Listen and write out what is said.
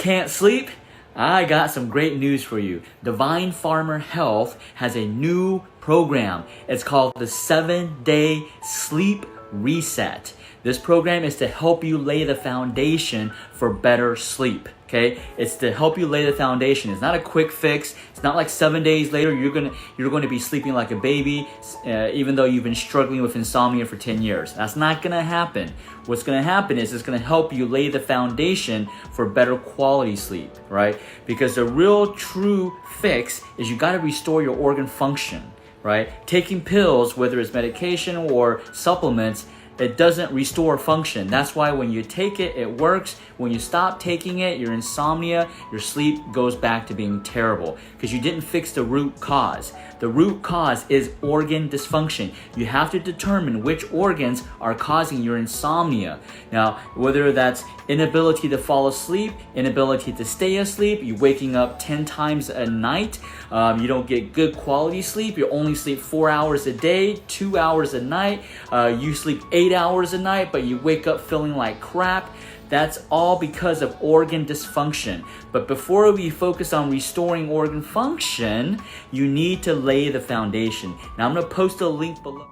Can't sleep? I got some great news for you. Divine Farmer Health has a new program. It's called the 7-Day Sleep Reset. This program is to help you lay the foundation for better sleep. Okay, it's to help you lay the foundation. It's not a quick fix. It's not like 7 days later you're going to be sleeping like a baby, even though you've been struggling with insomnia for 10 years. That's not going to happen. What's going to happen is it's going to help you lay the foundation for better quality sleep, right? Because the real true fix is you got to restore your organ function, right? Taking pills, whether it's medication or supplements, it doesn't restore function. That's why when you take it, it works. When you stop taking it, your insomnia, your sleep goes back to being terrible because you didn't fix the root cause. The root cause is organ dysfunction. You have to determine which organs are causing your insomnia. Now, whether that's inability to fall asleep, inability to stay asleep, you waking up 10 times a night, you don't get good quality sleep, you only sleep 4 hours a day, 2 hours a night, you sleep 8 hours a night, but you wake up feeling like crap. That's all because of organ dysfunction. But before we focus on restoring organ function, you need to lay the foundation. Now I'm going to post a link below.